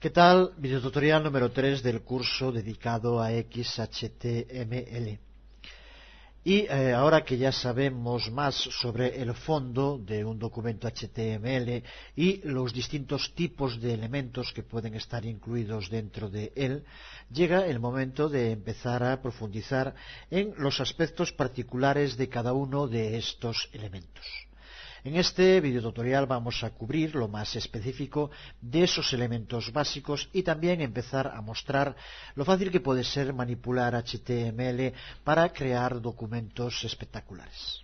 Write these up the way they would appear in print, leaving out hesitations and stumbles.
¿Qué tal? Videotutorial número 3 del curso dedicado a XHTML. Y ahora que ya sabemos más sobre el fondo de un documento HTML y los distintos tipos de elementos que pueden estar incluidos dentro de él, llega el momento de empezar a profundizar en los aspectos particulares de cada uno de estos elementos. En este videotutorial vamos a cubrir lo más específico de esos elementos básicos y también empezar a mostrar lo fácil que puede ser manipular HTML para crear documentos espectaculares.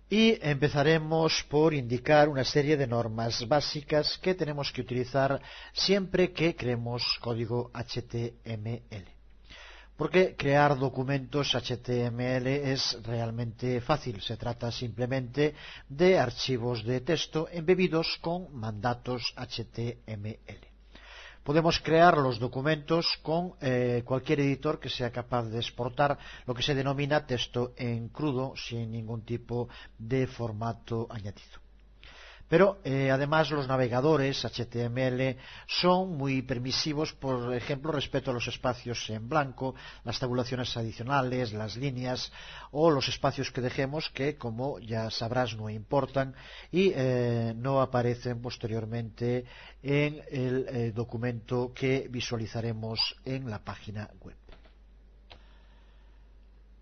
Y empezaremos por indicar una serie de normas básicas que tenemos que utilizar siempre que creemos código HTML. Porque crear documentos HTML es realmente fácil. Se trata simplemente de archivos de texto embebidos con mandatos HTML. Podemos crear los documentos con cualquier editor que sea capaz de exportar lo que se denomina texto en crudo sin ningún tipo de formato añadido. Pero además los navegadores HTML son muy permisivos, por ejemplo, respecto a los espacios en blanco, las tabulaciones adicionales, las líneas o los espacios que dejemos que, como ya sabrás, no importan y no aparecen posteriormente en el documento que visualizaremos en la página web.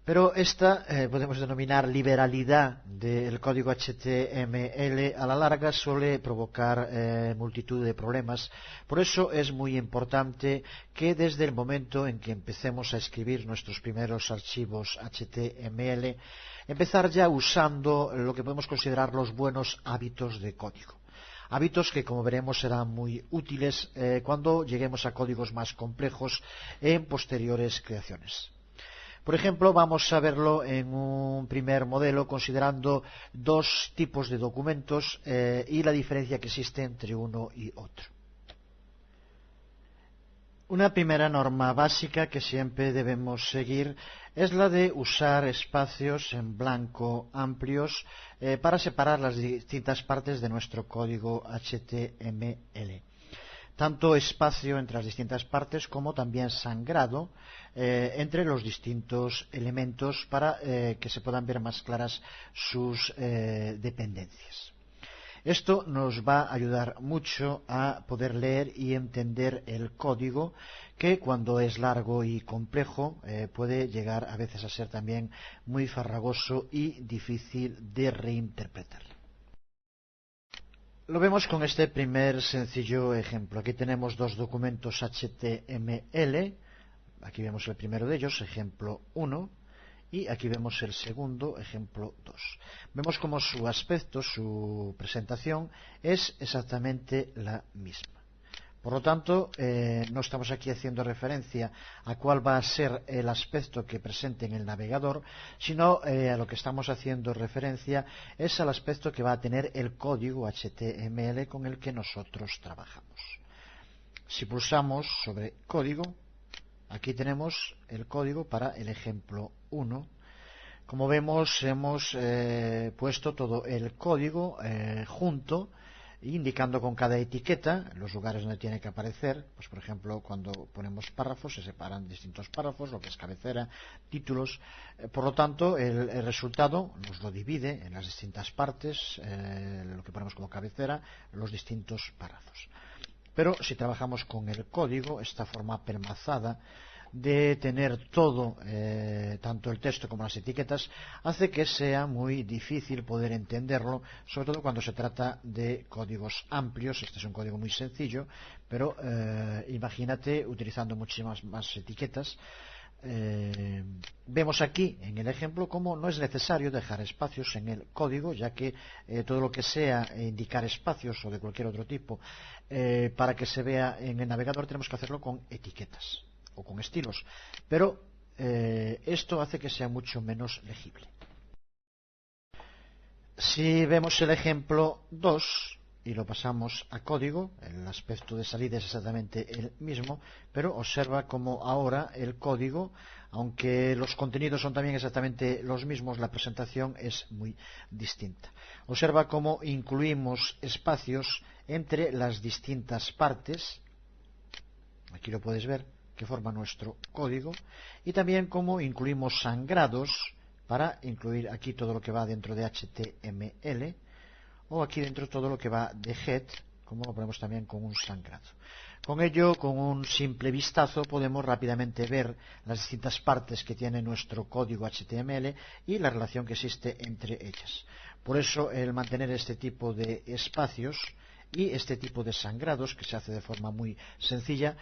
Pero esta podemos denominar liberalidad del código HTML a la larga suele provocar multitud de problemas. Por eso es muy importante que desde el momento en que empecemos a escribir nuestros primeros archivos HTML, empezar ya usando lo que podemos considerar los buenos hábitos de código. Hábitos que, como veremos, serán muy útiles cuando lleguemos a códigos más complejos en posteriores creaciones. Por ejemplo, vamos a verlo en un primer modelo considerando dos tipos de documentos y la diferencia que existe entre uno y otro. Una primera norma básica que siempre debemos seguir es la de usar espacios en blanco amplios para separar las distintas partes de nuestro código HTML. Tanto espacio entre las distintas partes como también sangrado entre los distintos elementos para que se puedan ver más claras sus dependencias. Esto nos va a ayudar mucho a poder leer y entender el código que cuando es largo y complejo puede llegar a veces a ser también muy farragoso y difícil de reinterpretar. Lo vemos con este primer sencillo ejemplo. Aquí tenemos dos documentos HTML. Aquí vemos el primero de ellos, ejemplo 1, y aquí vemos el segundo, ejemplo 2. Vemos como su aspecto, su presentación, es exactamente la misma. Por lo tanto, no estamos aquí haciendo referencia a cuál va a ser el aspecto que presente en el navegador, sino a lo que estamos haciendo referencia es al aspecto que va a tener el código HTML con el que nosotros trabajamos. Si pulsamos sobre código, aquí tenemos el código para el ejemplo 1. Como vemos, hemos puesto todo el código junto, indicando con cada etiqueta los lugares donde tiene que aparecer. Pues por ejemplo, cuando ponemos párrafos se separan distintos párrafos, lo que es cabecera, títulos. Por lo tanto, el resultado nos lo divide en las distintas partes, lo que ponemos como cabecera, los distintos párrafos. Pero si trabajamos con el código, esta forma permazada de tener todo, tanto el texto como las etiquetas, hace que sea muy difícil poder entenderlo, sobre todo cuando se trata de códigos amplios. Este es un código muy sencillo, pero imagínate utilizando muchísimas más etiquetas. Vemos aquí en el ejemplo cómo no es necesario dejar espacios en el código, ya que todo lo que sea indicar espacios o de cualquier otro tipo para que se vea en el navegador tenemos que hacerlo con etiquetas o con estilos, pero esto hace que sea mucho menos legible. Si vemos el ejemplo 2 y lo pasamos a código, el aspecto de salida es exactamente el mismo, pero observa cómo ahora el código, aunque los contenidos son también exactamente los mismos, la presentación es muy distinta. Observa cómo incluimos espacios entre las distintas partes, aquí lo puedes ver, que forma nuestro código, y también cómo incluimos sangrados para incluir aquí todo lo que va dentro de HTML, o aquí dentro todo lo que va de head, como lo ponemos también con un sangrado. Con ello, con un simple vistazo, podemos rápidamente ver las distintas partes que tiene nuestro código HTML y la relación que existe entre ellas. Por eso, el mantener este tipo de espacios y este tipo de sangrados, que se hace de forma muy sencilla,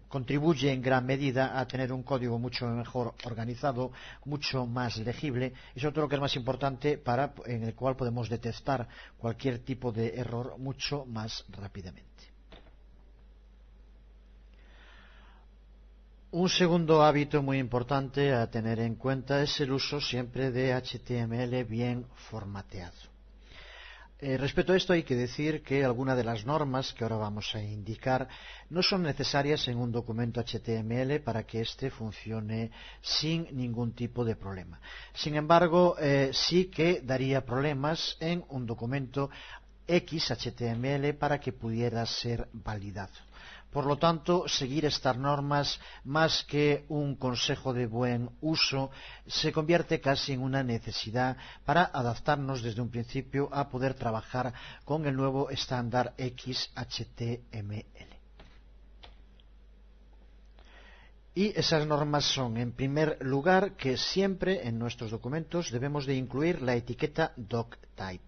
contribuye en gran medida a tener un código mucho mejor organizado, mucho más legible y sobre todo lo que es más importante, en el cual podemos detectar cualquier tipo de error mucho más rápidamente. Un segundo hábito muy importante a tener en cuenta es el uso siempre de HTML bien formateado. Respecto a esto hay que decir que algunas de las normas que ahora vamos a indicar no son necesarias en un documento HTML para que éste funcione sin ningún tipo de problema. Sin embargo, sí que daría problemas en un documento XHTML para que pudiera ser validado. Por lo tanto, seguir estas normas, más que un consejo de buen uso, se convierte casi en una necesidad para adaptarnos desde un principio a poder trabajar con el nuevo estándar XHTML. Y esas normas son, en primer lugar, que siempre en nuestros documentos debemos de incluir la etiqueta doctype.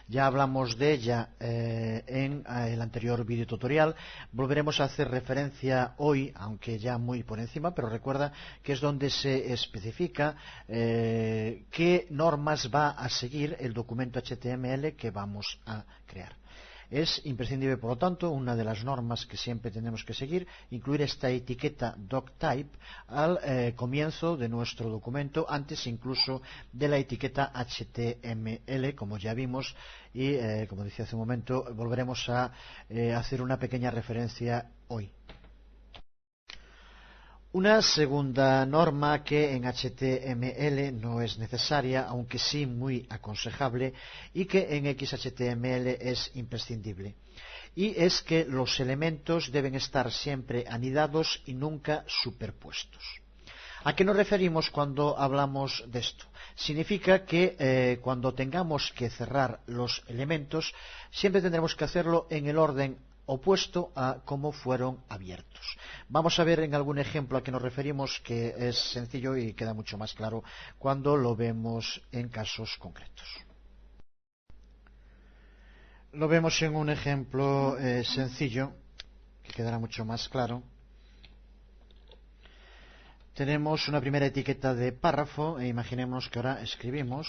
Ya hablamos de ella en el anterior video tutorial. Volveremos a hacer referencia hoy, aunque ya muy por encima, pero recuerda que es donde se especifica qué normas va a seguir el documento HTML que vamos a crear. Es imprescindible, por lo tanto, una de las normas que siempre tenemos que seguir, incluir esta etiqueta doctype al comienzo de nuestro documento, antes incluso de la etiqueta HTML, como ya vimos, y como decía hace un momento, volveremos a hacer una pequeña referencia hoy. Una segunda norma que en HTML no es necesaria, aunque sí muy aconsejable, y que en XHTML es imprescindible. Y es que los elementos deben estar siempre anidados y nunca superpuestos. ¿A qué nos referimos cuando hablamos de esto? Significa que cuando tengamos que cerrar los elementos, siempre tendremos que hacerlo en el orden opuesto a cómo fueron abiertos. Vamos a ver en algún ejemplo a qué nos referimos, que es sencillo y queda mucho más claro cuando lo vemos en casos concretos. Lo vemos en un ejemplo sencillo, que quedará mucho más claro. Tenemos una primera etiqueta de párrafo e imaginemos que ahora escribimos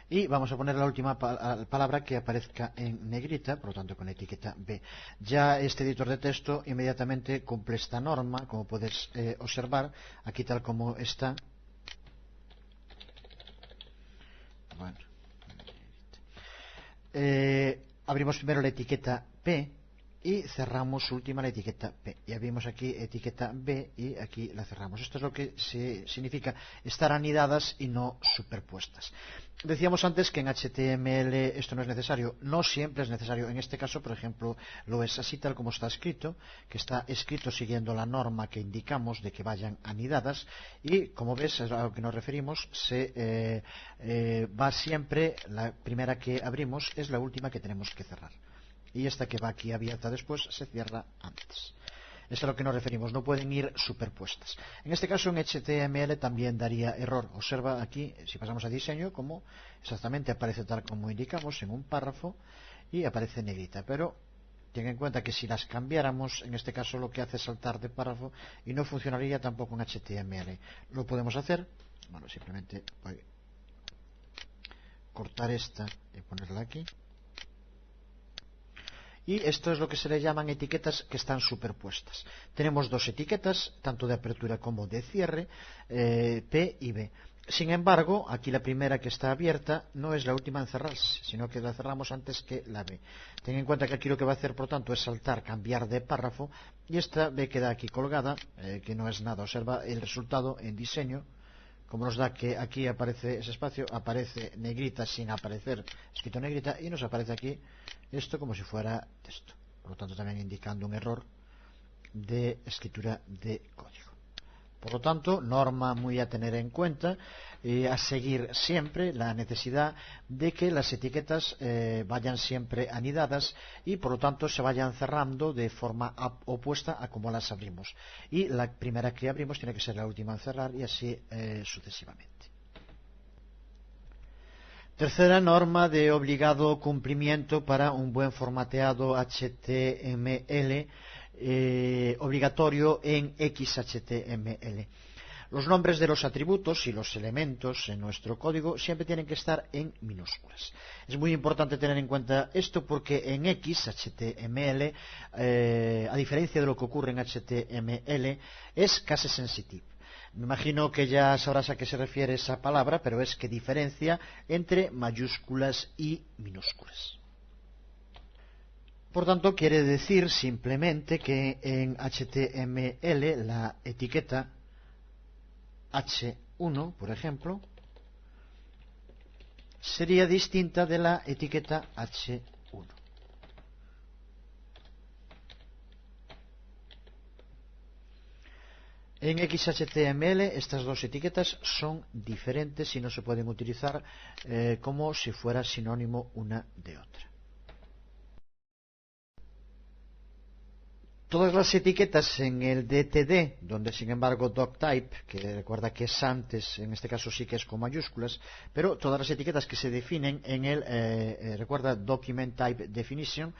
y vamos a poner la última palabra que aparezca en negrita, por lo tanto con etiqueta B. Ya este editor de texto inmediatamente cumple esta norma, como puedes observar, aquí tal como está. Bueno, abrimos primero la etiqueta P y cerramos última la etiqueta P. Ya vimos aquí etiqueta B y aquí la cerramos. Esto es lo que significa estar anidadas y no superpuestas. Decíamos antes que en HTML esto no es necesario. No siempre es necesario. En este caso, por ejemplo, lo es así tal como está escrito, que está escrito siguiendo la norma que indicamos de que vayan anidadas. Y como ves, es a lo que nos referimos, va siempre, la primera que abrimos es la última que tenemos que cerrar. Y esta que va aquí abierta después se cierra antes. Esto es a lo que nos referimos, no pueden ir superpuestas. En este caso en HTML también daría error. Observa aquí, si pasamos a diseño, como exactamente aparece tal como indicamos en un párrafo y aparece negrita. Pero ten en cuenta que si las cambiáramos, en este caso lo que hace es saltar de párrafo y no funcionaría tampoco en HTML. Lo podemos hacer, bueno, simplemente voy a cortar esta y ponerla aquí. Y esto es lo que se le llaman etiquetas que están superpuestas. Tenemos dos etiquetas, tanto de apertura como de cierre, P y B. Sin embargo, aquí la primera que está abierta no es la última en cerrarse, sino que la cerramos antes que la B. Ten en cuenta que aquí lo que va a hacer, por tanto, es saltar, cambiar de párrafo, y esta B queda aquí colgada, que no es nada. Observa el resultado en diseño, como nos da que aquí aparece ese espacio, aparece negrita sin aparecer escrito negrita, y nos aparece aquí esto como si fuera texto, por lo tanto también indicando un error de escritura de código. Por lo tanto, norma muy a tener en cuenta, a seguir siempre la necesidad de que las etiquetas vayan siempre anidadas y por lo tanto se vayan cerrando de forma opuesta a como las abrimos. Y la primera que abrimos tiene que ser la última en cerrar y así sucesivamente. Tercera norma de obligado cumplimiento para un buen formateado HTML obligatorio en XHTML. Los nombres de los atributos y los elementos en nuestro código siempre tienen que estar en minúsculas. Es muy importante tener en cuenta esto porque en XHTML, a diferencia de lo que ocurre en HTML, es case sensitive. Me imagino que ya sabrás a qué se refiere esa palabra, pero es que diferencia entre mayúsculas y minúsculas. Por tanto, quiere decir simplemente que en HTML la etiqueta H1, por ejemplo, sería distinta de la etiqueta H1. En XHTML estas dos etiquetas son diferentes y no se pueden utilizar como si fuera sinónimo una de otra. Todas las etiquetas en el DTD, donde sin embargo doctype, que recuerda que es antes, en este caso sí que es con mayúsculas, pero todas las etiquetas que se definen en el, recuerda, document type definition,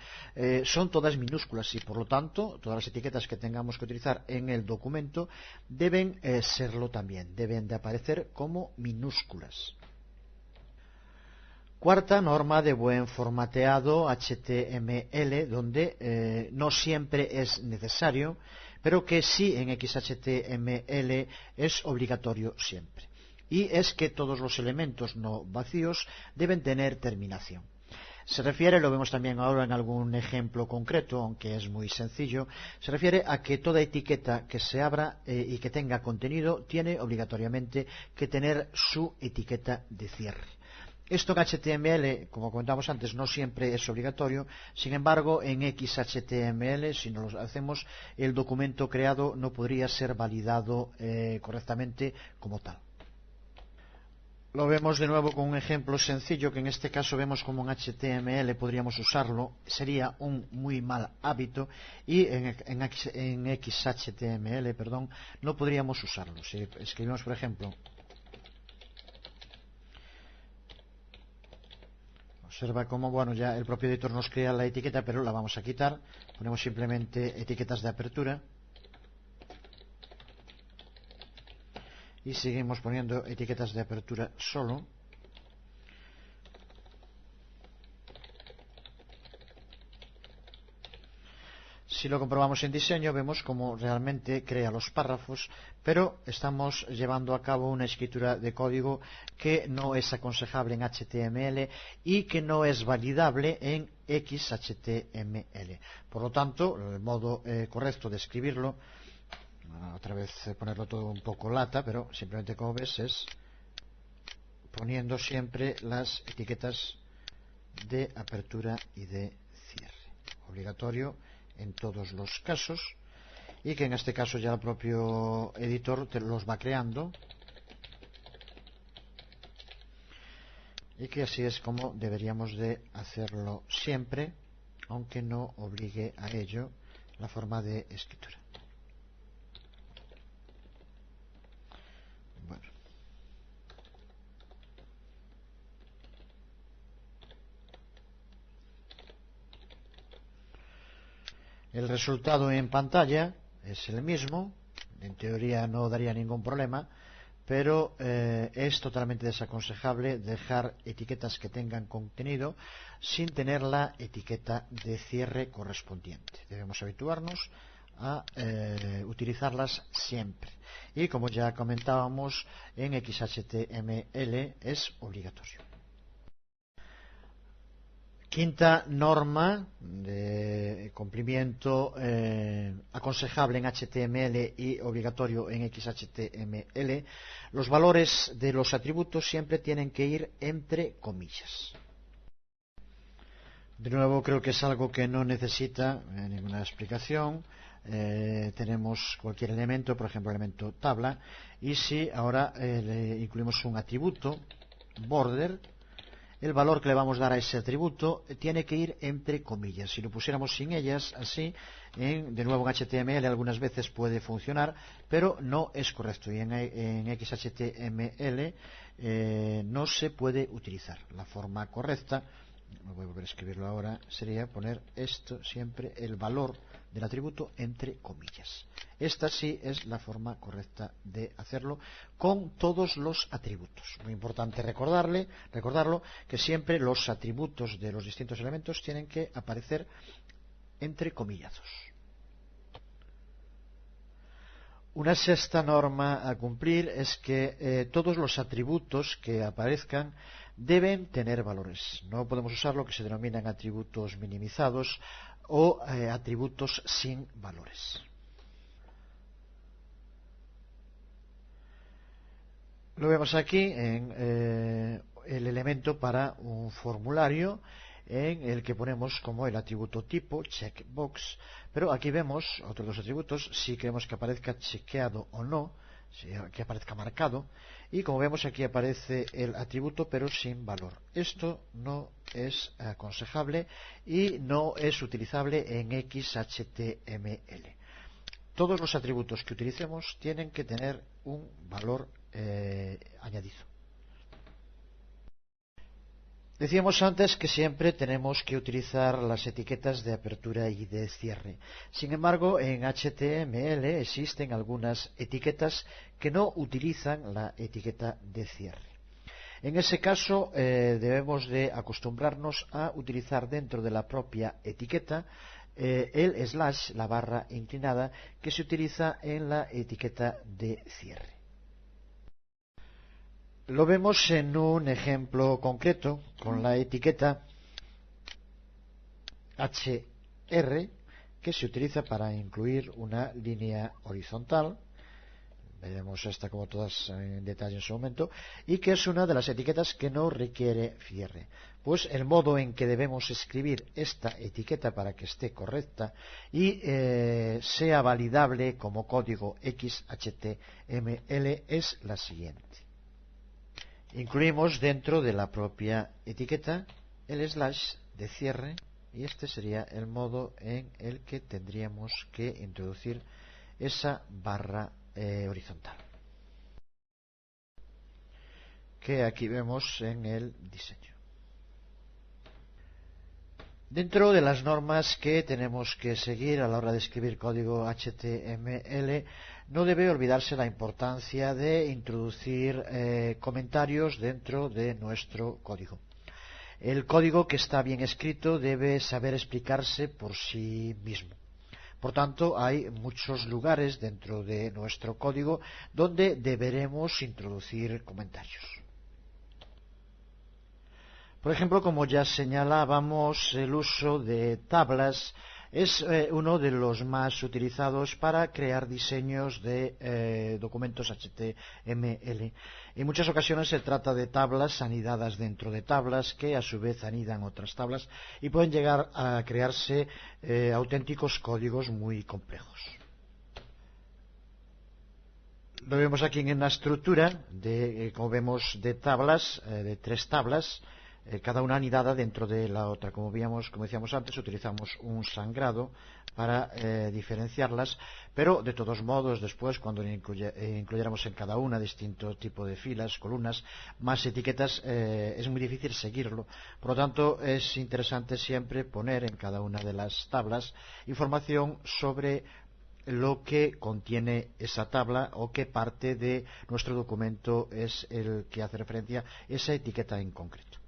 son todas minúsculas y por lo tanto todas las etiquetas que tengamos que utilizar en el documento deben serlo también, deben de aparecer como minúsculas. Cuarta norma de buen formateado HTML, donde no siempre es necesario, pero que sí en XHTML es obligatorio siempre. Y es que todos los elementos no vacíos deben tener terminación. Se refiere, lo vemos también ahora en algún ejemplo concreto, aunque es muy sencillo, se refiere a que toda etiqueta que se abra y que tenga contenido tiene obligatoriamente que tener su etiqueta de cierre. Esto en HTML, como comentamos antes, no siempre es obligatorio. Sin embargo, en XHTML, si no lo hacemos, el documento creado no podría ser validado correctamente como tal. Lo vemos de nuevo con un ejemplo sencillo, que en este caso vemos como en HTML podríamos usarlo. Sería un muy mal hábito y en XHTML, no podríamos usarlo. Si escribimos, por ejemplo, observa cómo, bueno, ya el propio editor nos crea la etiqueta, pero la vamos a quitar. Ponemos simplemente etiquetas de apertura. Y seguimos poniendo etiquetas de apertura solo. Si lo comprobamos en diseño, vemos cómo realmente crea los párrafos, pero estamos llevando a cabo una escritura de código que no es aconsejable en HTML y que no es validable en XHTML. Por lo tanto, el modo correcto de escribirlo, otra vez ponerlo todo un poco lata, pero simplemente, como ves, es poniendo siempre las etiquetas de apertura y de cierre. Obligatorio en todos los casos, y que en este caso ya el propio editor te los va creando, y que así es como deberíamos de hacerlo siempre, aunque no obligue a ello la forma de escritura. Bueno. El resultado en pantalla es el mismo, en teoría no daría ningún problema, pero es totalmente desaconsejable dejar etiquetas que tengan contenido sin tener la etiqueta de cierre correspondiente. Debemos habituarnos a utilizarlas siempre. Y como ya comentábamos, en XHTML es obligatorio. Quinta norma cumplimiento aconsejable en HTML y obligatorio en XHTML, los valores de los atributos siempre tienen que ir entre comillas. De nuevo, creo que es algo que no necesita ninguna explicación. Tenemos cualquier elemento, por ejemplo el elemento tabla, y si ahora le incluimos un atributo border, el valor que le vamos a dar a ese atributo tiene que ir entre comillas. Si lo pusiéramos sin ellas, así, de nuevo en HTML algunas veces puede funcionar, pero no es correcto, y en XHTML no se puede utilizar. La forma correcta, voy a volver a escribirlo ahora, sería poner esto siempre, el valor del atributo entre comillas. Esta sí es la forma correcta de hacerlo con todos los atributos. Muy importante recordarlo, que siempre los atributos de los distintos elementos tienen que aparecer entre comillazos. Una sexta norma a cumplir es que todos los atributos que aparezcan deben tener valores. No podemos usar lo que se denominan atributos minimizados o atributos sin valores. Lo vemos aquí en el elemento para un formulario en el que ponemos como el atributo tipo, checkbox, pero aquí vemos otros dos atributos, si queremos que aparezca chequeado o no, que aparezca marcado, y como vemos aquí aparece el atributo pero sin valor. Esto no es aconsejable y no es utilizable en XHTML. Todos los atributos que utilicemos tienen que tener un valor añadido. Decíamos antes que siempre tenemos que utilizar las etiquetas de apertura y de cierre. Sin embargo, en HTML existen algunas etiquetas que no utilizan la etiqueta de cierre. En ese caso, debemos de acostumbrarnos a utilizar dentro de la propia etiqueta el slash, la barra inclinada, que se utiliza en la etiqueta de cierre. Lo vemos en un ejemplo concreto con la etiqueta HR, que se utiliza para incluir una línea horizontal. Veremos esta como todas en detalle en su momento, y que es una de las etiquetas que no requiere cierre. Pues el modo en que debemos escribir esta etiqueta para que esté correcta y sea validable como código XHTML es la siguiente. Incluimos dentro de la propia etiqueta el slash de cierre, y este sería el modo en el que tendríamos que introducir esa barra horizontal, que aquí vemos en el diseño. Dentro de las normas que tenemos que seguir a la hora de escribir código HTML, no debe olvidarse la importancia de introducir comentarios dentro de nuestro código. El código que está bien escrito debe saber explicarse por sí mismo. Por tanto, hay muchos lugares dentro de nuestro código donde deberemos introducir comentarios. Por ejemplo, como ya señalábamos, el uso de tablas es uno de los más utilizados para crear diseños de documentos HTML. En muchas ocasiones se trata de tablas anidadas dentro de tablas que a su vez anidan otras tablas y pueden llegar a crearse auténticos códigos muy complejos. Lo vemos aquí en la estructura, como vemos, de tablas, de 3 tablas, cada una anidada dentro de la otra. Como decíamos antes, utilizamos un sangrado para diferenciarlas, pero de todos modos después, cuando incluyéramos en cada una distinto tipo de filas, columnas, más etiquetas, es muy difícil seguirlo. Por lo tanto, es interesante siempre poner en cada una de las tablas información sobre lo que contiene esa tabla o qué parte de nuestro documento es el que hace referencia a esa etiqueta en concreto.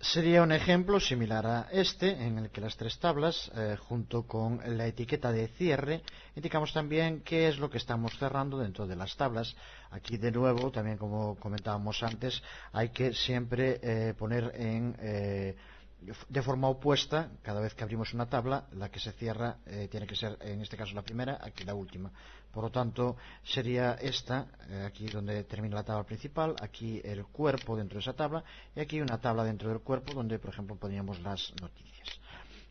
Sería un ejemplo similar a este, en el que las 3 tablas, junto con la etiqueta de cierre, indicamos también qué es lo que estamos cerrando dentro de las tablas. Aquí, de nuevo, también como comentábamos antes, hay que siempre poner en de forma opuesta, cada vez que abrimos una tabla, la que se cierra tiene que ser, en este caso, la primera, aquí la última. Por lo tanto, sería esta, aquí donde termina la tabla principal, aquí el cuerpo dentro de esa tabla, y aquí una tabla dentro del cuerpo donde, por ejemplo, poníamos las noticias.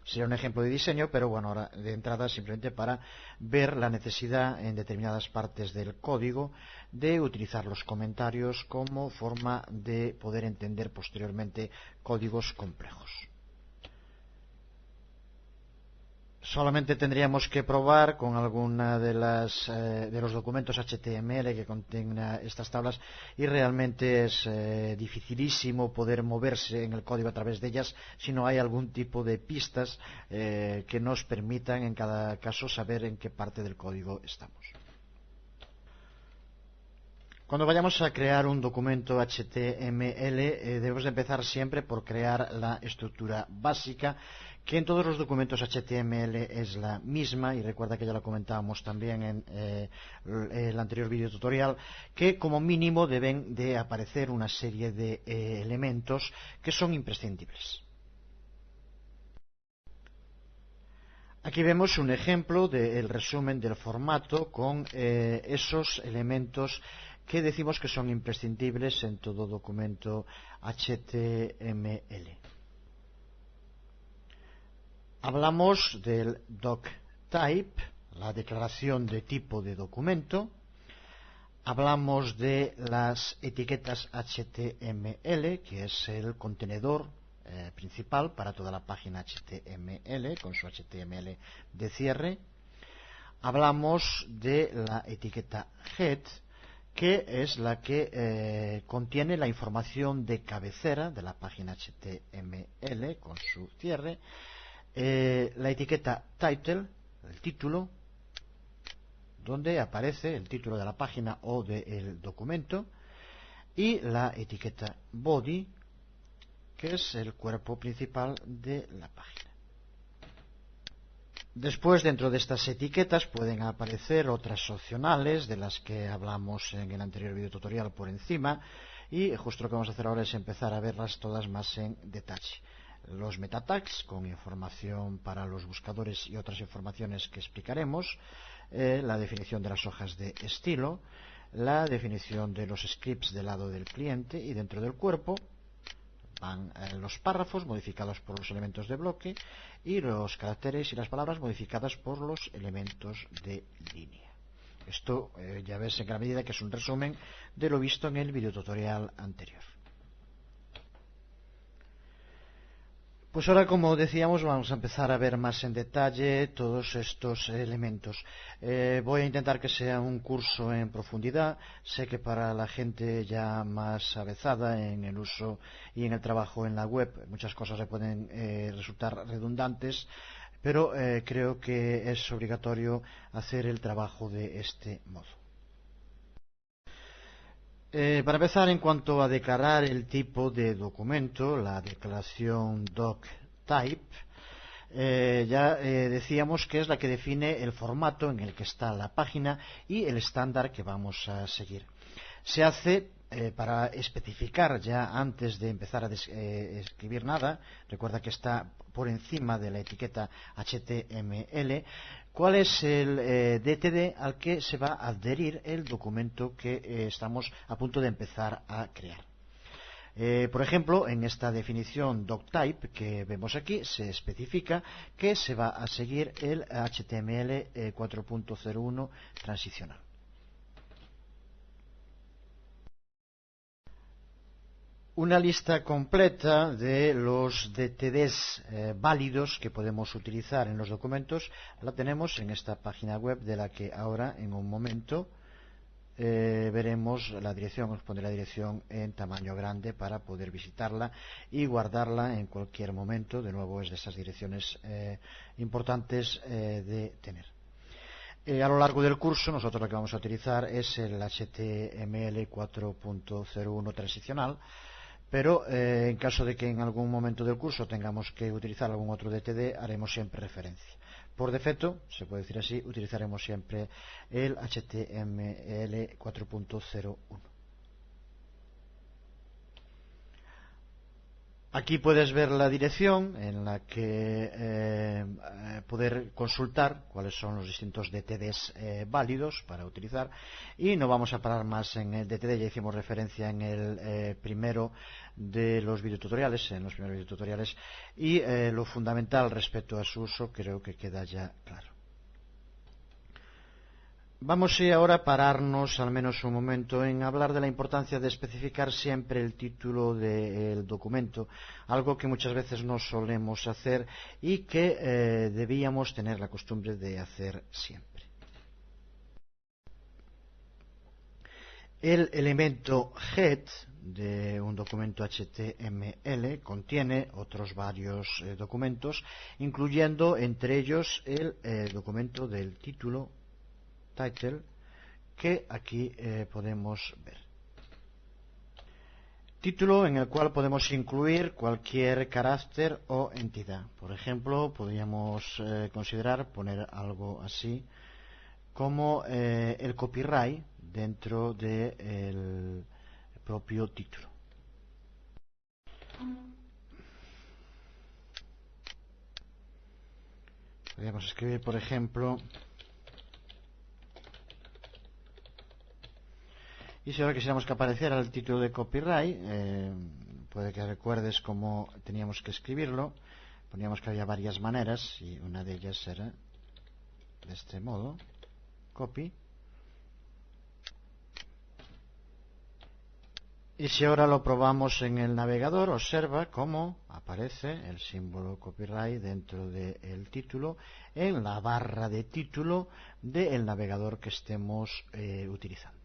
Sería un ejemplo de diseño, pero bueno, ahora de entrada simplemente para ver la necesidad en determinadas partes del código de utilizar los comentarios como forma de poder entender posteriormente códigos complejos. Solamente tendríamos que probar con alguna de los documentos HTML que contienen estas tablas, y realmente es dificilísimo poder moverse en el código a través de ellas si no hay algún tipo de pistas que nos permitan en cada caso saber en qué parte del código estamos. Cuando vayamos a crear un documento HTML, debemos de empezar siempre por crear la estructura básica, que en todos los documentos HTML es la misma, y recuerda que ya lo comentábamos también en el anterior vídeo tutorial, que como mínimo deben de aparecer una serie de elementos que son imprescindibles. Aquí vemos un ejemplo del resumen del formato con esos elementos que decimos que son imprescindibles en todo documento HTML. Hablamos del doctype, la declaración de tipo de documento. Hablamos de las etiquetas HTML, que es el contenedor principal para toda la página HTML, con su HTML de cierre. Hablamos de la etiqueta head, que es la que contiene la información de cabecera de la página HTML con su cierre. La etiqueta title, el título, donde aparece el título de la página o del documento, y la etiqueta body, que es el cuerpo principal de la página. Después, dentro de estas etiquetas pueden aparecer otras opcionales de las que hablamos en el anterior video tutorial por encima, y justo lo que vamos a hacer ahora es empezar a verlas todas más en detalle. Los meta tags, con información para los buscadores y otras informaciones que explicaremos, la definición de las hojas de estilo, la definición de los scripts del lado del cliente, y dentro del cuerpo van los párrafos modificados por los elementos de bloque, y los caracteres y las palabras modificadas por los elementos de línea. Esto ya ves en gran medida que es un resumen de lo visto en el videotutorial anterior. Pues ahora, como decíamos, vamos a empezar a ver más en detalle todos estos elementos. Voy a intentar que sea un curso en profundidad. Sé que para la gente ya más avezada en el uso y en el trabajo en la web, muchas cosas le pueden resultar redundantes, pero creo que es obligatorio hacer el trabajo de este modo. Para empezar, en cuanto a declarar el tipo de documento, la declaración doctype, ya decíamos que es la que define el formato en el que está la página y el estándar que vamos a seguir. Se hace para especificar ya antes de empezar a escribir nada. Recuerda que está por encima de la etiqueta HTML, cuál es el DTD al que se va a adherir el documento que estamos a punto de empezar a crear. Por ejemplo, en esta definición doctype que vemos aquí se especifica que se va a seguir el HTML 4.01 transicional. Una lista completa de los DTDs válidos que podemos utilizar en los documentos la tenemos en esta página web, de la que ahora en un momento veremos la dirección. Os pondré la dirección en tamaño grande para poder visitarla y guardarla en cualquier momento. De nuevo, es de esas direcciones importantes de tener. A lo largo del curso nosotros lo que vamos a utilizar es el HTML 4.01 transicional, pero en caso de que en algún momento del curso tengamos que utilizar algún otro DTD, haremos siempre referencia. Por defecto, se puede decir así, utilizaremos siempre el HTML 4.01. Aquí puedes ver la dirección en la que poder consultar cuáles son los distintos DTDs válidos para utilizar, y no vamos a parar más en el DTD. Ya hicimos referencia en el primero de los videotutoriales, y lo fundamental respecto a su uso creo que queda ya claro. Vamos ahora a pararnos al menos un momento en hablar de la importancia de especificar siempre el título del documento, algo que muchas veces no solemos hacer y que debíamos tener la costumbre de hacer siempre. El elemento head de un documento HTML contiene otros varios documentos, incluyendo entre ellos el documento del título, title, que aquí podemos ver. Título en el cual podemos incluir cualquier carácter o entidad. Por ejemplo, podríamos considerar poner algo así como el copyright dentro del propio título. Podríamos escribir, por ejemplo, y si ahora quisiéramos que apareciera el título de copyright, puede que recuerdes cómo teníamos que escribirlo. Poníamos que había varias maneras y una de ellas era de este modo, copy. Y si ahora lo probamos en el navegador, observa cómo aparece el símbolo copyright dentro del título en la barra de título del navegador que estemos utilizando.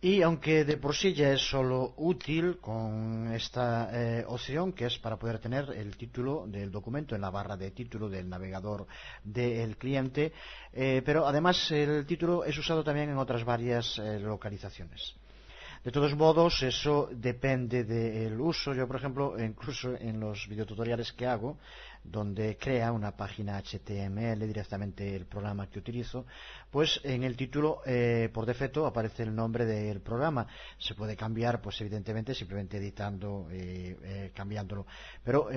Y aunque de por sí ya es solo útil con esta opción, que es para poder tener el título del documento en la barra de título del navegador del cliente, pero además el título es usado también en otras varias localizaciones. De todos modos, eso depende del uso. Yo, por ejemplo, incluso en los videotutoriales que hago, donde crea una página HTML directamente el programa que utilizo, pues en el título por defecto aparece el nombre del programa. Se puede cambiar, pues evidentemente simplemente editando, cambiándolo, pero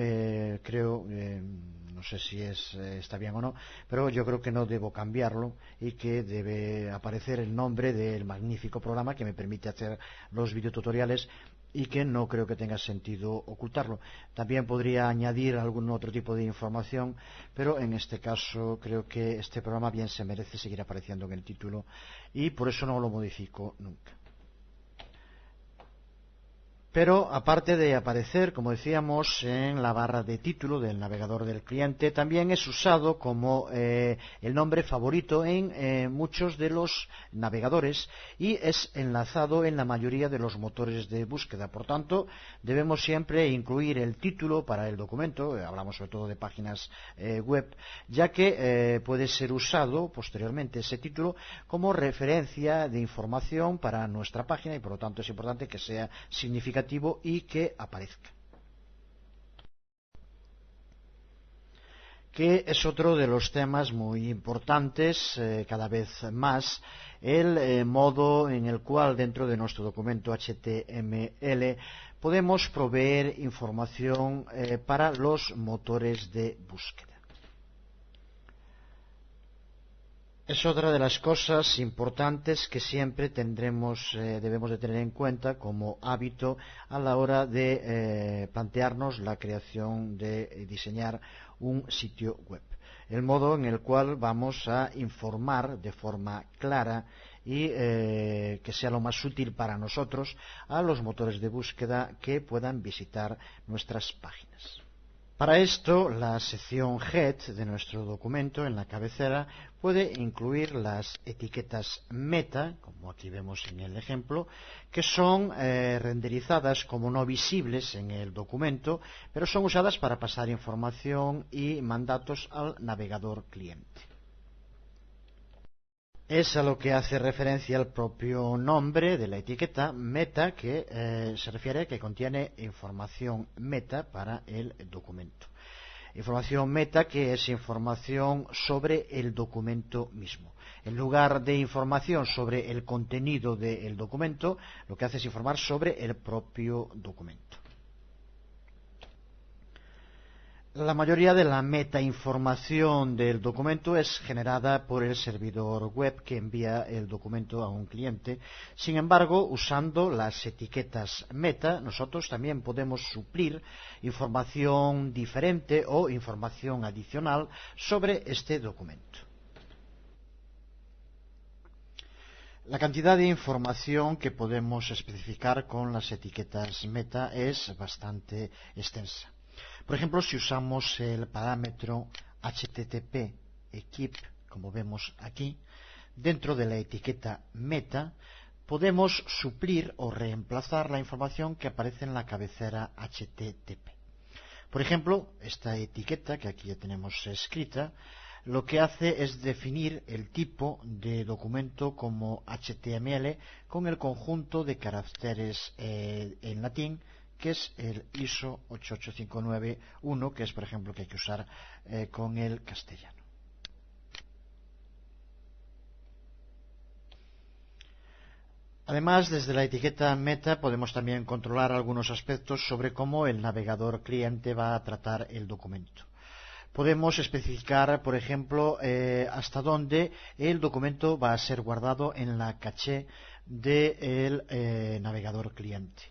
creo, no sé si está bien o no, pero yo creo que no debo cambiarlo y que debe aparecer el nombre del magnífico programa que me permite hacer los videotutoriales, y que no creo que tenga sentido ocultarlo. También podría añadir algún otro tipo de información, pero en este caso creo que este programa bien se merece seguir apareciendo en el título y por eso no lo modifico nunca. Pero aparte de aparecer, como decíamos, en la barra de título del navegador del cliente, también es usado como el nombre favorito en muchos de los navegadores y es enlazado en la mayoría de los motores de búsqueda. Por tanto, debemos siempre incluir el título para el documento, hablamos sobre todo de páginas web, ya que puede ser usado posteriormente ese título como referencia de información para nuestra página y por lo tanto es importante que sea significativo y que aparezca. Que es otro de los temas muy importantes, cada vez más, el modo en el cual dentro de nuestro documento HTML podemos proveer información para los motores de búsqueda. Es otra de las cosas importantes que siempre debemos de tener en cuenta como hábito a la hora de plantearnos la creación de diseñar un sitio web. El modo en el cual vamos a informar de forma clara y que sea lo más útil para nosotros a los motores de búsqueda que puedan visitar nuestras páginas. Para esto, la sección Head de nuestro documento en la cabecera puede incluir las etiquetas meta, como aquí vemos en el ejemplo, que son renderizadas como no visibles en el documento, pero son usadas para pasar información y mandatos al navegador cliente. Es a lo que hace referencia el propio nombre de la etiqueta meta, que se refiere a que contiene información meta para el documento. Información meta que es información sobre el documento mismo. En lugar de información sobre el contenido del documento, lo que hace es informar sobre el propio documento. La mayoría de la metainformación del documento es generada por el servidor web que envía el documento a un cliente. Sin embargo, usando las etiquetas meta, nosotros también podemos suplir información diferente o información adicional sobre este documento. La cantidad de información que podemos especificar con las etiquetas meta es bastante extensa. Por ejemplo, si usamos el parámetro HTTP equip, como vemos aquí, dentro de la etiqueta meta, podemos suplir o reemplazar la información que aparece en la cabecera HTTP. Por ejemplo, esta etiqueta que aquí ya tenemos escrita, lo que hace es definir el tipo de documento como HTML con el conjunto de caracteres en latín, que es el ISO 88591, que es, por ejemplo, que hay que usar con el castellano. Además, desde la etiqueta meta podemos también controlar algunos aspectos sobre cómo el navegador cliente va a tratar el documento. Podemos especificar, por ejemplo, hasta dónde el documento va a ser guardado en la caché del navegador cliente.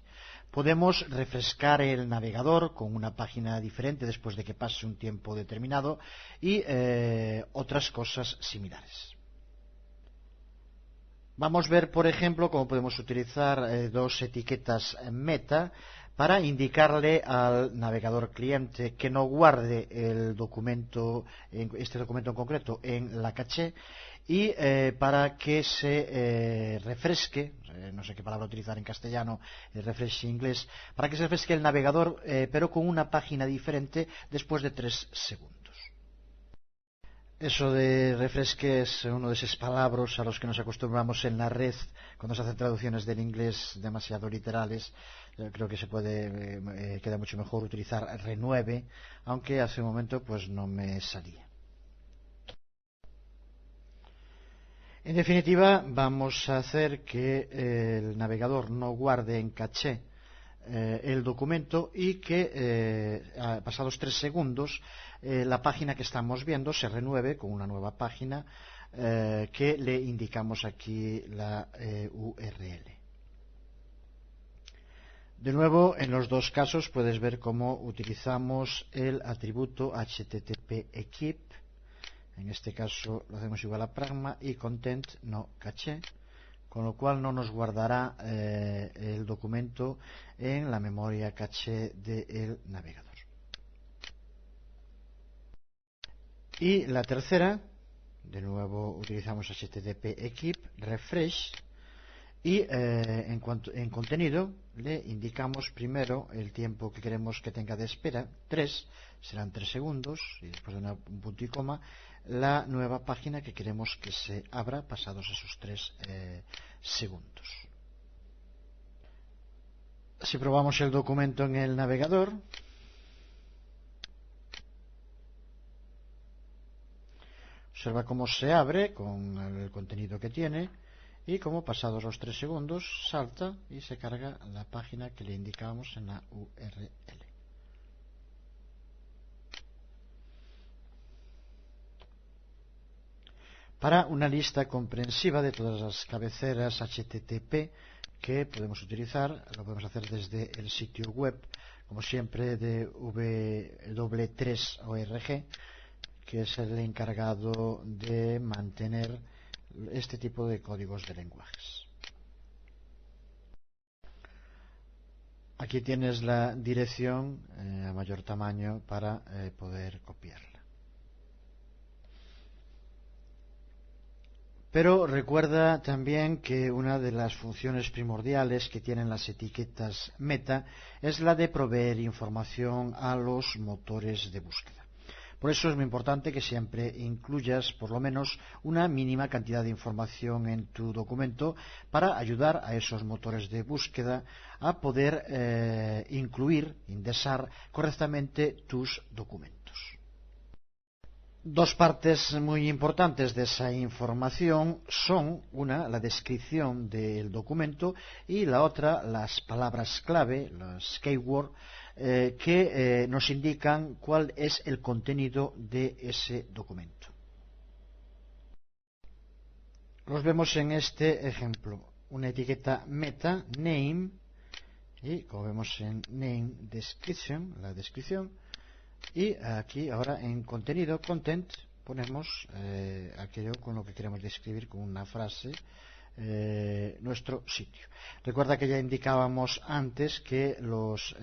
Podemos refrescar el navegador con una página diferente después de que pase un tiempo determinado y otras cosas similares. Vamos a ver, por ejemplo, cómo podemos utilizar dos etiquetas meta para indicarle al navegador cliente que no guarde el documento, este documento en concreto, en la caché y para que se refresque, no sé qué palabra utilizar en castellano, el refresh en inglés, para que se refresque el navegador, pero con una página diferente después de 3 segundos. Eso de refresque es uno de esos palabras a los que nos acostumbramos en la red cuando se hacen traducciones del inglés demasiado literales. Creo que queda mucho mejor utilizar renueve, aunque hace un momento pues no me salía. En definitiva, vamos a hacer que el navegador no guarde en caché el documento y que pasados 3 segundos la página que estamos viendo se renueve con una nueva página que le indicamos aquí la URL. De nuevo, en los dos casos puedes ver cómo utilizamos el atributo HTTP equip. En este caso lo hacemos igual a pragma y content no caché, con lo cual no nos guardará el documento en la memoria caché del navegador. Y la tercera, de nuevo utilizamos HTTP equip refresh y en contenido le indicamos primero el tiempo que queremos que tenga de espera, 3, serán 3 segundos, y después de un punto y coma, la nueva página que queremos que se abra pasados esos 3 segundos. Si probamos el documento en el navegador, observa cómo se abre con el contenido que tiene y cómo pasados los 3 segundos salta y se carga la página que le indicamos en la URL. Para una lista comprensiva de todas las cabeceras HTTP que podemos utilizar, lo podemos hacer desde el sitio web, como siempre, de w3org, que es el encargado de mantener este tipo de códigos de lenguajes. Aquí tienes la dirección a mayor tamaño para poder copiarla. Pero recuerda también que una de las funciones primordiales que tienen las etiquetas meta es la de proveer información a los motores de búsqueda. Por eso es muy importante que siempre incluyas por lo menos una mínima cantidad de información en tu documento para ayudar a esos motores de búsqueda a poder indexar correctamente tus documentos. Dos partes muy importantes de esa información son, una, la descripción del documento y la otra, las palabras clave, las keywords, que nos indican cuál es el contenido de ese documento. Los vemos en este ejemplo. Una etiqueta meta, name, y como vemos en name description, la descripción, y aquí ahora en contenido, content, ponemos aquello con lo que queremos describir con una frase nuestro sitio. Recuerda que ya indicábamos antes que los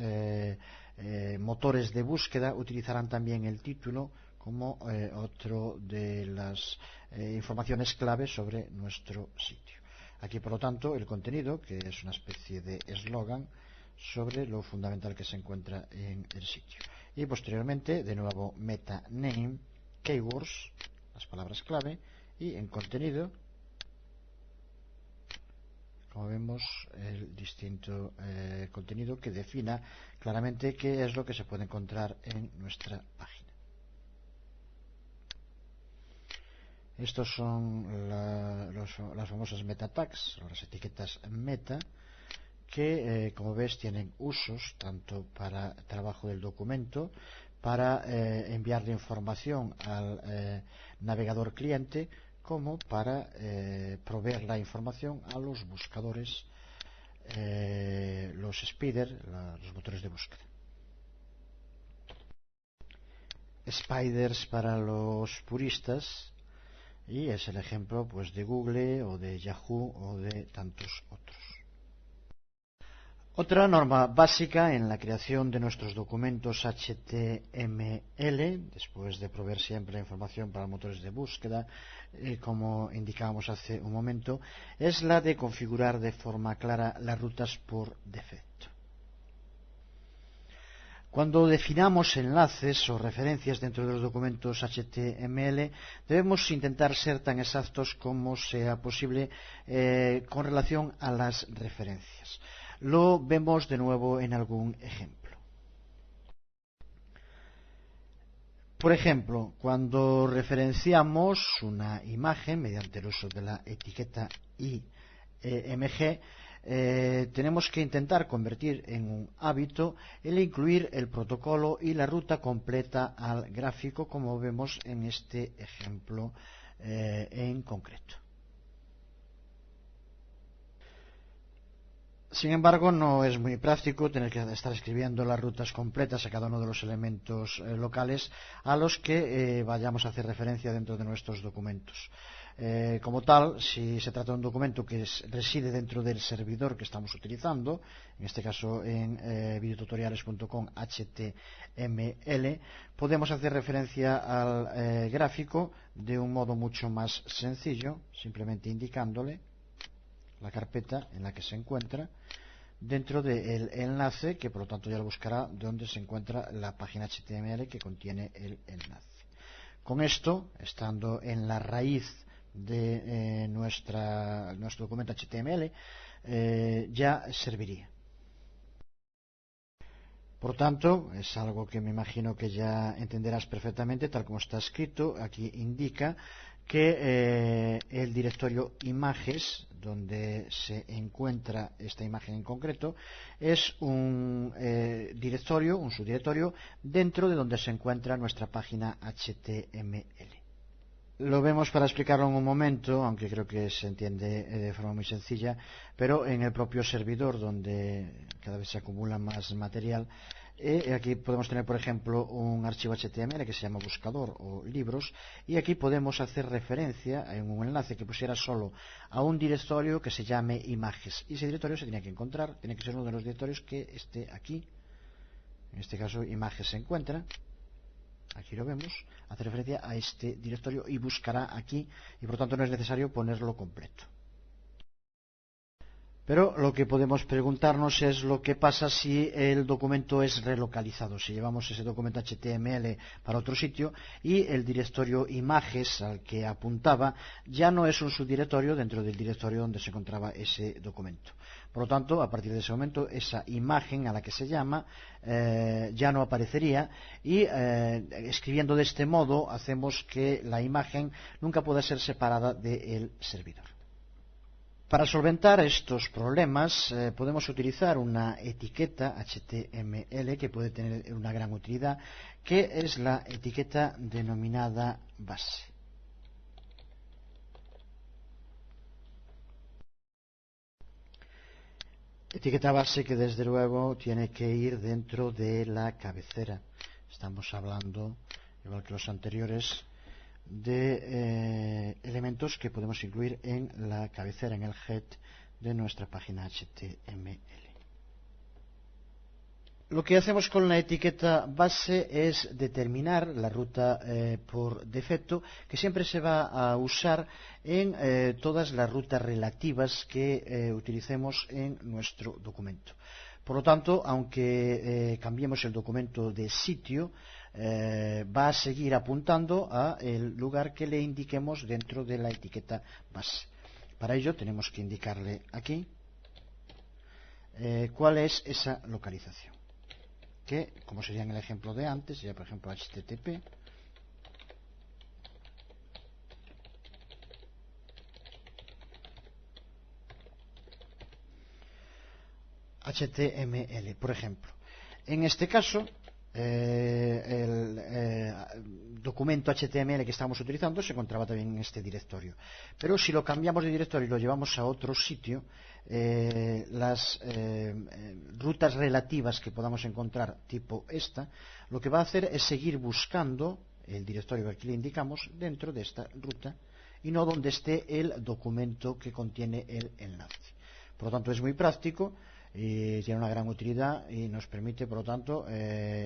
motores de búsqueda utilizarán también el título como otro de las informaciones clave sobre nuestro sitio. Aquí, por lo tanto, el contenido, que es una especie de eslogan sobre lo fundamental que se encuentra en el sitio. Y posteriormente, de nuevo, meta name, keywords, las palabras clave, y en contenido, como vemos, el distinto contenido que defina claramente qué es lo que se puede encontrar en nuestra página. Estos son las famosas meta tags, las etiquetas meta, que como ves tienen usos tanto para trabajo del documento, para enviarle información al navegador cliente, como para proveer la información a los buscadores, los spider, los motores de búsqueda. Spiders para los puristas, y es el ejemplo pues de Google o de Yahoo o de tantos otros. Otra norma básica en la creación de nuestros documentos HTML, después de proveer siempre información para motores de búsqueda, como indicábamos hace un momento, es la de configurar de forma clara las rutas por defecto. Cuando definamos enlaces o referencias dentro de los documentos HTML, debemos intentar ser tan exactos como sea posible con relación a las referencias. Lo vemos de nuevo en algún ejemplo. Por ejemplo, cuando referenciamos una imagen mediante el uso de la etiqueta IMG, tenemos que intentar convertir en un hábito el incluir el protocolo y la ruta completa al gráfico, como vemos en este ejemplo en concreto. Sin embargo, no es muy práctico tener que estar escribiendo las rutas completas a cada uno de los elementos locales a los que vayamos a hacer referencia dentro de nuestros documentos. Como tal, si se trata de un documento que reside dentro del servidor que estamos utilizando, en este caso en videotutoriales.com HTML, podemos hacer referencia al gráfico de un modo mucho más sencillo, simplemente indicándole la carpeta en la que se encuentra dentro del enlace, que por lo tanto ya lo buscará donde se encuentra la página HTML que contiene el enlace. Con esto, estando en la raíz de nuestro documento HTML, ya serviría. Por tanto, es algo que me imagino que ya entenderás perfectamente, tal como está escrito. Aquí indica que el directorio images, donde se encuentra esta imagen en concreto, es un directorio, un subdirectorio, dentro de donde se encuentra nuestra página HTML. Lo vemos para explicarlo en un momento, aunque creo que se entiende de forma muy sencilla, pero en el propio servidor, donde cada vez se acumula más material, aquí podemos tener, por ejemplo, un archivo HTML que se llama buscador o libros, y aquí podemos hacer referencia en un enlace que pusiera solo a un directorio que se llame images, y ese directorio se tiene que encontrar, tiene que ser uno de los directorios que esté aquí. En este caso, images se encuentra. Aquí lo vemos, hace referencia a este directorio y buscará aquí, y por tanto no es necesario ponerlo completo. Pero lo que podemos preguntarnos es lo que pasa si el documento es relocalizado, si llevamos ese documento HTML para otro sitio y el directorio images al que apuntaba ya no es un subdirectorio dentro del directorio donde se encontraba ese documento. Por lo tanto, a partir de ese momento, esa imagen a la que se llama ya no aparecería y escribiendo de este modo hacemos que la imagen nunca pueda ser separada del servidor. Para solventar estos problemas podemos utilizar una etiqueta HTML que puede tener una gran utilidad, que es la etiqueta denominada base. Etiqueta base que desde luego tiene que ir dentro de la cabecera. Estamos hablando, igual que los anteriores, de elementos que podemos incluir en la cabecera, en el head de nuestra página HTML. Lo que hacemos con la etiqueta base es determinar la ruta por defecto, que siempre se va a usar en todas las rutas relativas que utilicemos en nuestro documento. Por lo tanto, aunque cambiemos el documento de sitio, va a seguir apuntando al lugar que le indiquemos dentro de la etiqueta base. Para ello tenemos que indicarle aquí cuál es esa localización, que, como sería en el ejemplo de antes, sería por ejemplo HTTP HTML, por ejemplo. En este caso, el documento HTML que estamos utilizando se encontraba también en este directorio. Pero si lo cambiamos de directorio y lo llevamos a otro sitio, las rutas relativas que podamos encontrar, tipo esta, lo que va a hacer es seguir buscando el directorio que aquí le indicamos dentro de esta ruta y no donde esté el documento que contiene el enlace. Por lo tanto, es muy práctico y tiene una gran utilidad y nos permite, por lo tanto,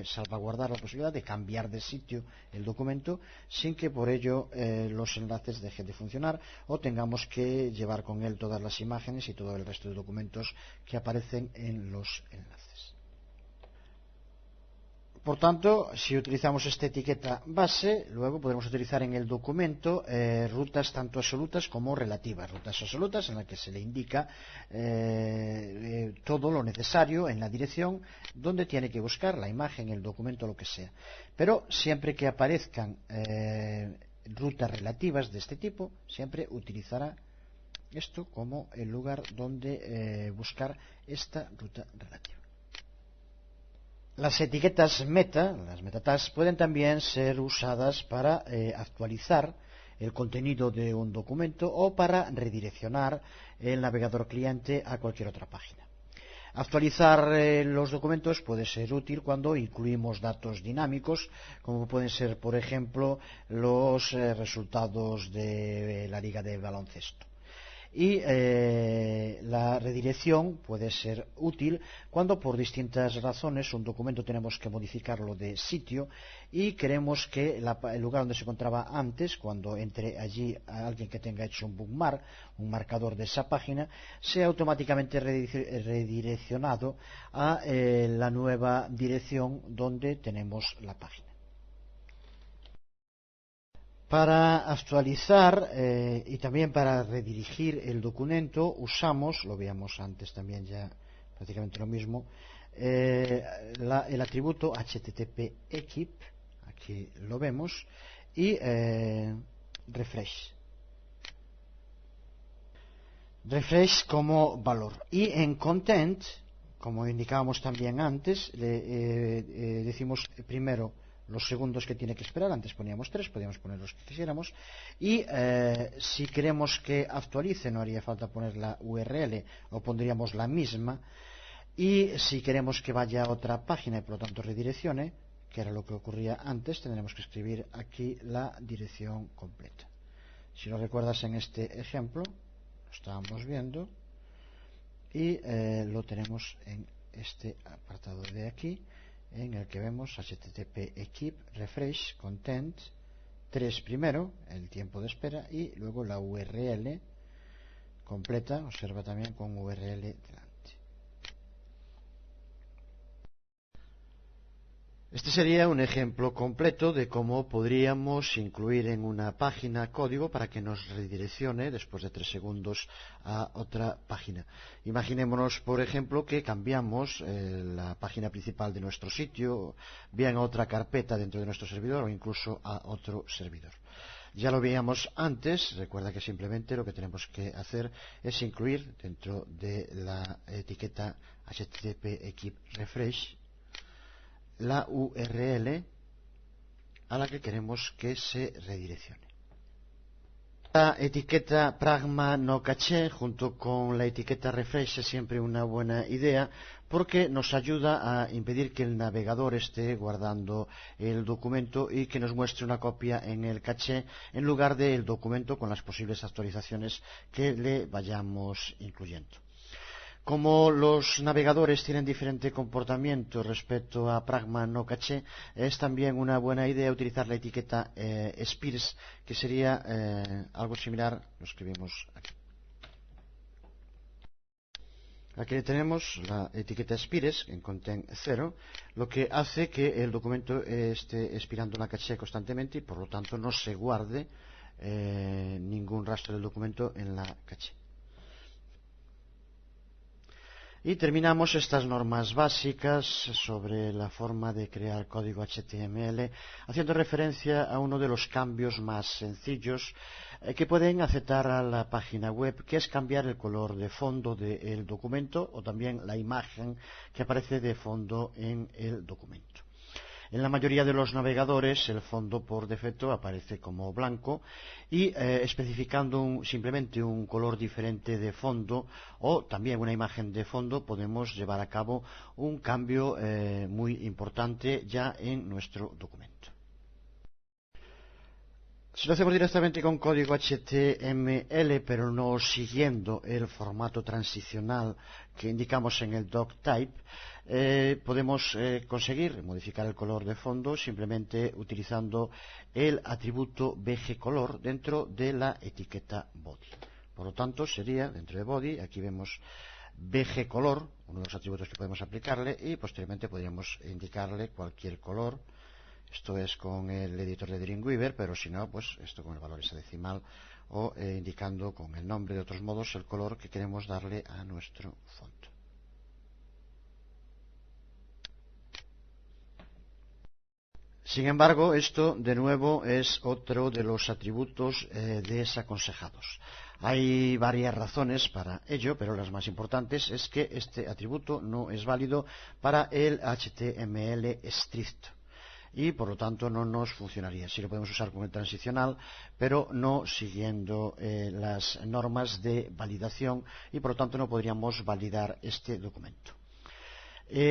salvaguardar la posibilidad de cambiar de sitio el documento sin que por ello los enlaces dejen de funcionar o tengamos que llevar con él todas las imágenes y todo el resto de documentos que aparecen en los enlaces. Por tanto, si utilizamos esta etiqueta base, luego podremos utilizar en el documento rutas tanto absolutas como relativas. Rutas absolutas en las que se le indica todo lo necesario en la dirección donde tiene que buscar la imagen, el documento, lo que sea. Pero siempre que aparezcan rutas relativas de este tipo, siempre utilizará esto como el lugar donde buscar esta ruta relativa. Las etiquetas meta, las meta tags, pueden también ser usadas para actualizar el contenido de un documento o para redireccionar el navegador cliente a cualquier otra página. Actualizar los documentos puede ser útil cuando incluimos datos dinámicos, como pueden ser, por ejemplo, los resultados de la liga de baloncesto. Y la redirección puede ser útil cuando por distintas razones un documento tenemos que modificarlo de sitio y queremos que el lugar donde se encontraba antes, cuando entre allí a alguien que tenga hecho un bookmark, un marcador de esa página, sea automáticamente redireccionado a la nueva dirección donde tenemos la página. Para actualizar y también para redirigir el documento usamos, lo veíamos antes también ya prácticamente lo mismo, el atributo http-equip, aquí lo vemos, y refresh. Refresh como valor. Y en content, como indicábamos también antes, decimos primero los segundos que tiene que esperar. Antes poníamos 3, podíamos poner los que quisiéramos. Y si queremos que actualice, no haría falta poner la URL, o pondríamos la misma. Y si queremos que vaya a otra página y por lo tanto redireccione, que era lo que ocurría antes, tendremos que escribir aquí la dirección completa. Si lo recuerdas, en este ejemplo lo estábamos viendo y lo tenemos en este apartado de aquí, en el que vemos http-equip refresh content 3 primero, el tiempo de espera, y luego la URL completa, observa también con URL delante. Este sería un ejemplo completo de cómo podríamos incluir en una página código para que nos redireccione después de 3 segundos a otra página. Imaginémonos, por ejemplo, que cambiamos la página principal de nuestro sitio, bien a otra carpeta dentro de nuestro servidor o incluso a otro servidor. Ya lo veíamos antes, recuerda que simplemente lo que tenemos que hacer es incluir dentro de la etiqueta HTTP Equip Refresh la URL a la que queremos que se redireccione. La etiqueta Pragma no caché junto con la etiqueta refresh es siempre una buena idea porque nos ayuda a impedir que el navegador esté guardando el documento y que nos muestre una copia en el caché en lugar del documento con las posibles actualizaciones que le vayamos incluyendo. Como los navegadores tienen diferente comportamiento respecto a Pragma no caché, es también una buena idea utilizar la etiqueta Spires, que sería algo similar, lo escribimos aquí. Aquí tenemos la etiqueta Spires en content 0, lo que hace que el documento esté expirando la caché constantemente y por lo tanto no se guarde ningún rastro del documento en la caché. Y terminamos estas normas básicas sobre la forma de crear código HTML haciendo referencia a uno de los cambios más sencillos que pueden afectar a la página web, que es cambiar el color de fondo del documento o también la imagen que aparece de fondo en el documento. En la mayoría de los navegadores el fondo por defecto aparece como blanco y especificando simplemente un color diferente de fondo o también una imagen de fondo podemos llevar a cabo un cambio muy importante ya en nuestro documento. Si lo hacemos directamente con código HTML, pero no siguiendo el formato transicional que indicamos en el doctype, podemos conseguir modificar el color de fondo simplemente utilizando el atributo bgcolor dentro de la etiqueta body. Por lo tanto, sería dentro de body, aquí vemos bgcolor, uno de los atributos que podemos aplicarle, y posteriormente podríamos indicarle cualquier color. Esto es con el editor de Dreamweaver, pero si no, pues esto con el valor hexadecimal o indicando con el nombre de otros modos el color que queremos darle a nuestro fondo. Sin embargo, esto de nuevo es otro de los atributos desaconsejados. Hay varias razones para ello, pero las más importantes es que este atributo no es válido para el HTML estricto. Y por lo tanto no nos funcionaría. Sí lo podemos usar con el transicional, pero no siguiendo las normas de validación y por lo tanto no podríamos validar este documento.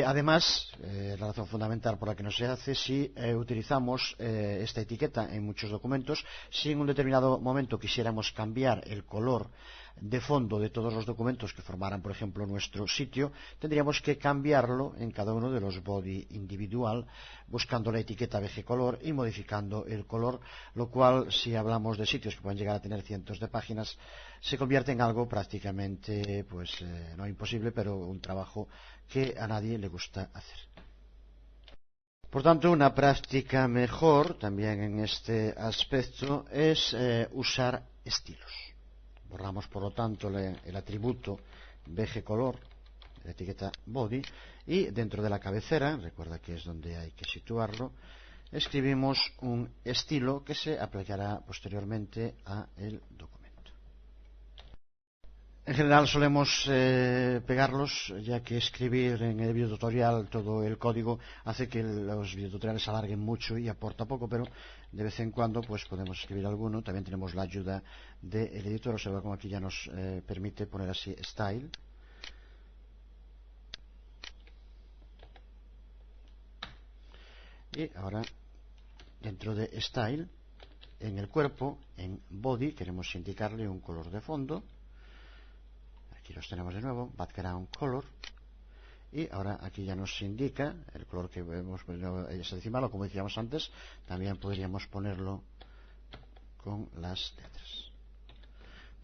Además, la razón fundamental por la que no se hace si utilizamos esta etiqueta en muchos documentos, si en un determinado momento quisiéramos cambiar el color de fondo de todos los documentos que formaran, por ejemplo, nuestro sitio, tendríamos que cambiarlo en cada uno de los body individual, buscando la etiqueta bgcolor y modificando el color, lo cual, si hablamos de sitios que pueden llegar a tener cientos de páginas, se convierte en algo prácticamente, no imposible, pero un trabajo que a nadie le gusta hacer. Por tanto, una práctica mejor también en este aspecto es usar estilos. Borramos, por lo tanto, el atributo bgcolor, la etiqueta body, y dentro de la cabecera, recuerda que es donde hay que situarlo, escribimos un estilo que se aplicará posteriormente a el documento. En general solemos pegarlos, ya que escribir en el videotutorial todo el código hace que los videotutoriales se alarguen mucho y aporta poco, pero de vez en cuando pues podemos escribir alguno. También tenemos la ayuda del editor, observa como aquí ya nos permite poner así style. Y ahora dentro de style, en el cuerpo, en body, queremos indicarle un color de fondo. Aquí los tenemos de nuevo, background color, y ahora aquí ya nos indica el color que vemos hexadecimal, o como decíamos antes, también podríamos ponerlo con las letras.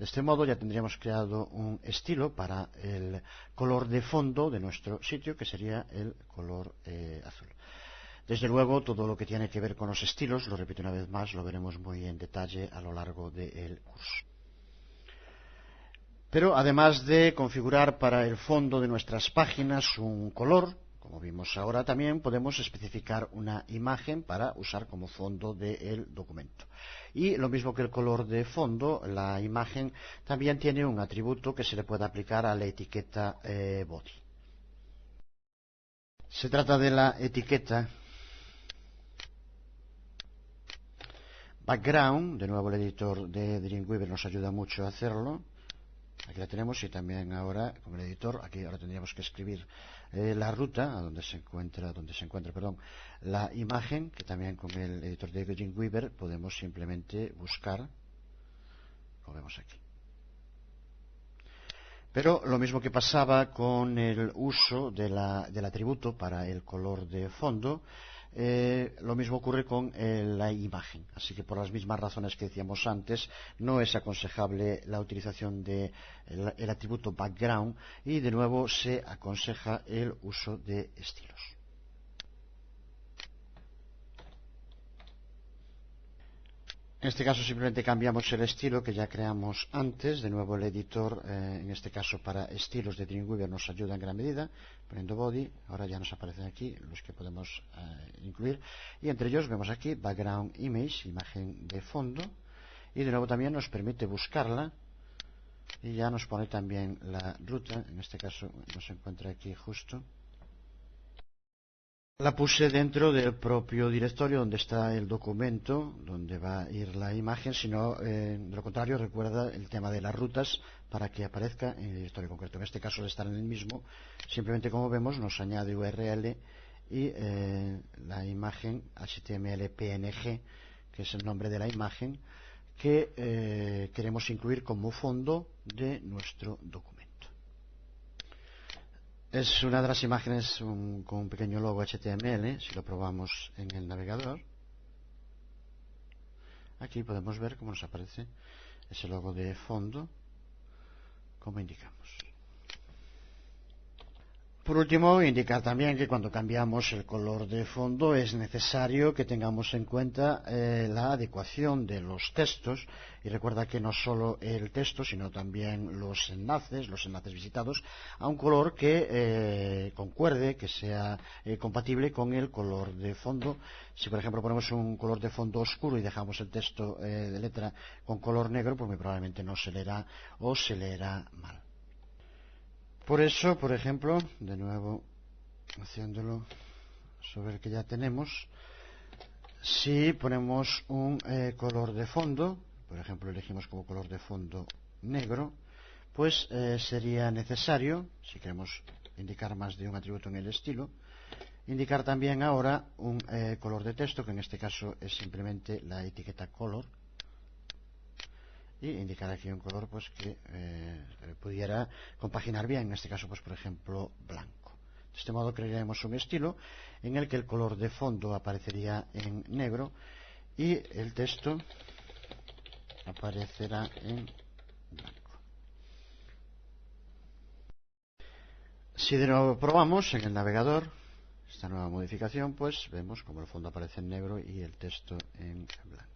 De este modo ya tendríamos creado un estilo para el color de fondo de nuestro sitio, que sería el color azul. Desde luego, todo lo que tiene que ver con los estilos, lo repito una vez más, lo veremos muy en detalle a lo largo del curso. Pero además de configurar para el fondo de nuestras páginas un color, como vimos ahora, también podemos especificar una imagen para usar como fondo del documento. Y lo mismo que el color de fondo, la imagen también tiene un atributo que se le puede aplicar a la etiqueta body. Se trata de la etiqueta background. De nuevo el editor de Dreamweaver nos ayuda mucho a hacerlo. Aquí la tenemos, y también ahora con el editor, aquí ahora tendríamos que escribir la ruta a donde se encuentra, la imagen, que también con el editor de Dreamweaver podemos simplemente buscar, como vemos aquí. Pero lo mismo que pasaba con el uso del atributo para el color de fondo, lo mismo ocurre con la imagen. Así que por las mismas razones que decíamos antes, no es aconsejable la utilización del atributo background, y de nuevo se aconseja el uso de estilos. En este caso simplemente cambiamos el estilo que ya creamos antes. De nuevo el editor, en este caso para estilos de Dreamweaver, nos ayuda en gran medida, poniendo body. Ahora ya nos aparecen aquí los que podemos incluir, y entre ellos vemos aquí background image, imagen de fondo, y de nuevo también nos permite buscarla, y ya nos pone también la ruta. En este caso nos encuentra aquí justo. La puse dentro del propio directorio donde está el documento, donde va a ir la imagen. Si no, de lo contrario, recuerda el tema de las rutas para que aparezca en el directorio concreto. En este caso, al estar en el mismo, simplemente, como vemos, nos añade URL y la imagen HTML PNG, que es el nombre de la imagen que queremos incluir como fondo de nuestro documento. Es una de las imágenes con un pequeño logo HTML. Si lo probamos en el navegador, aquí podemos ver cómo nos aparece ese logo de fondo, como indicamos. Por último, indicar también que cuando cambiamos el color de fondo es necesario que tengamos en cuenta la adecuación de los textos. Y recuerda que no solo el texto, sino también los enlaces visitados, a un color que concuerde, que sea compatible con el color de fondo. Si, por ejemplo, ponemos un color de fondo oscuro y dejamos el texto de letra con color negro, pues muy probablemente no se leerá o se leerá mal. Por eso, por ejemplo, de nuevo haciéndolo sobre el que ya tenemos, si ponemos un color de fondo, por ejemplo elegimos como color de fondo negro, pues sería necesario, si queremos indicar más de un atributo en el estilo, indicar también ahora un color de texto, que en este caso es simplemente la etiqueta color, y indicar aquí un color pues que pudiera compaginar bien, en este caso pues por ejemplo blanco. De este modo crearemos un estilo en el que el color de fondo aparecería en negro y el texto aparecerá en blanco. Si de nuevo probamos en el navegador esta nueva modificación, pues vemos como el fondo aparece en negro y el texto en blanco.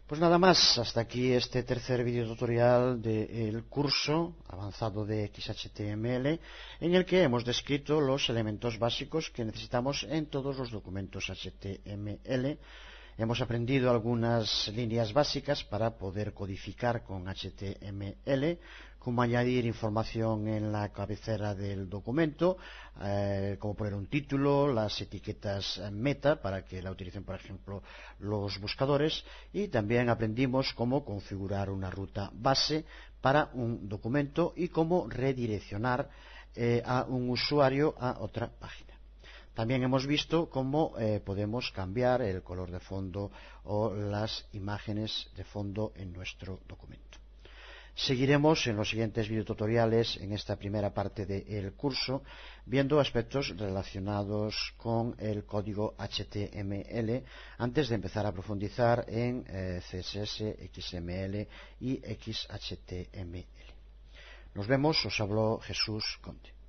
Pues nada más, hasta aquí este tercer vídeo tutorial del curso avanzado de XHTML, en el que hemos descrito los elementos básicos que necesitamos en todos los documentos HTML. Hemos aprendido algunas líneas básicas para poder codificar con HTML, como añadir información en la cabecera del documento, como poner un título, las etiquetas meta para que la utilicen, por ejemplo, los buscadores, y también aprendimos cómo configurar una ruta base para un documento y cómo redireccionar a un usuario a otra página. También hemos visto cómo podemos cambiar el color de fondo o las imágenes de fondo en nuestro documento. Seguiremos en los siguientes videotutoriales en esta primera parte del curso viendo aspectos relacionados con el código HTML antes de empezar a profundizar en CSS, XML y XHTML. Nos vemos, os habló Jesús Conde.